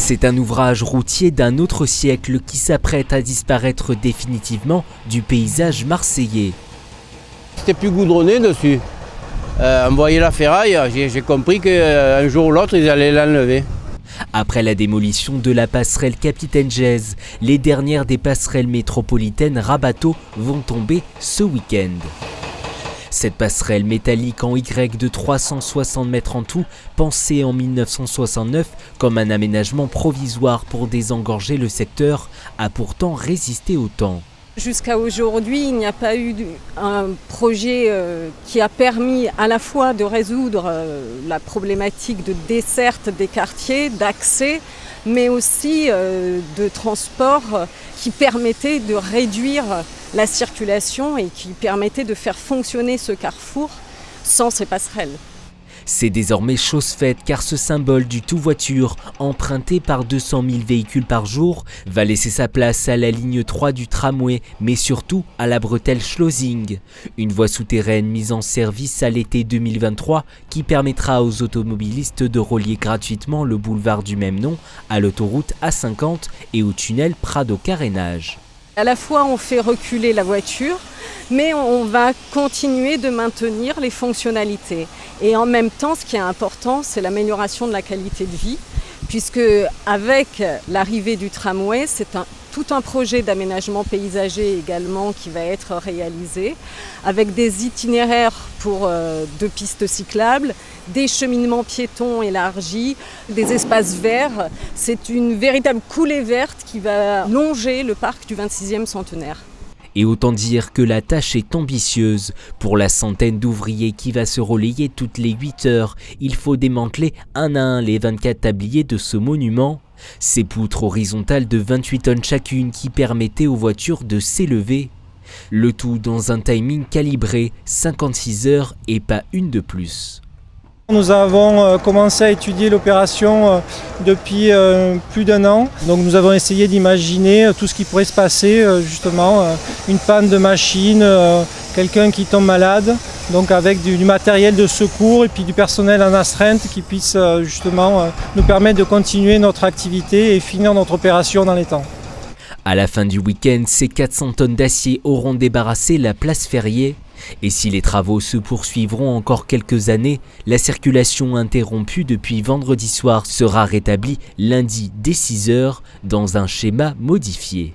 C'est un ouvrage routier d'un autre siècle qui s'apprête à disparaître définitivement du paysage marseillais. C'était plus goudronné dessus. On voyait la ferraille, j'ai compris qu'un jour ou l'autre, ils allaient l'enlever. Après la démolition de la passerelle Capitaine Gèze, les dernières des passerelles métropolitaines Rabateau vont tomber ce week-end. Cette passerelle métallique en Y de 360 mètres en tout, pensée en 1969 comme un aménagement provisoire pour désengorger le secteur, a pourtant résisté au temps. Jusqu'à aujourd'hui, il n'y a pas eu un projet qui a permis à la fois de résoudre la problématique de desserte des quartiers, d'accès, mais aussi de transport qui permettait de réduire la circulation et qui permettait de faire fonctionner ce carrefour sans ces passerelles. C'est désormais chose faite car ce symbole du tout-voiture, emprunté par 200 000 véhicules par jour, va laisser sa place à la ligne 3 du tramway, mais surtout à la bretelle Schlossing, une voie souterraine mise en service à l'été 2023 qui permettra aux automobilistes de relier gratuitement le boulevard du même nom à l'autoroute A50 et au tunnel Prado-Carénage. À la fois, on fait reculer la voiture, mais on va continuer de maintenir les fonctionnalités. Et en même temps, ce qui est important, c'est l'amélioration de la qualité de vie, puisque avec l'arrivée du tramway, c'est tout un projet d'aménagement paysager également qui va être réalisé, avec des itinéraires pour 2 pistes cyclables, des cheminements piétons élargis, des espaces verts. C'est une véritable coulée verte qui va longer le parc du 26e centenaire. Et autant dire que la tâche est ambitieuse. Pour la centaine d'ouvriers qui va se relayer toutes les 8 heures, il faut démanteler un à un les 24 tabliers de ce monument. Ces poutres horizontales de 28 tonnes chacune qui permettaient aux voitures de s'élever. Le tout dans un timing calibré, 56 heures et pas une de plus. Nous avons commencé à étudier l'opération depuis plus d'1 an. Donc nous avons essayé d'imaginer tout ce qui pourrait se passer, justement, une panne de machine, quelqu'un qui tombe malade, donc avec du matériel de secours et puis du personnel en astreinte qui puisse justement nous permettre de continuer notre activité et finir notre opération dans les temps. À la fin du week-end, ces 400 tonnes d'acier auront débarrassé la place Ferrier. Et si les travaux se poursuivront encore quelques années, la circulation interrompue depuis vendredi soir sera rétablie lundi dès 6 heures dans un schéma modifié.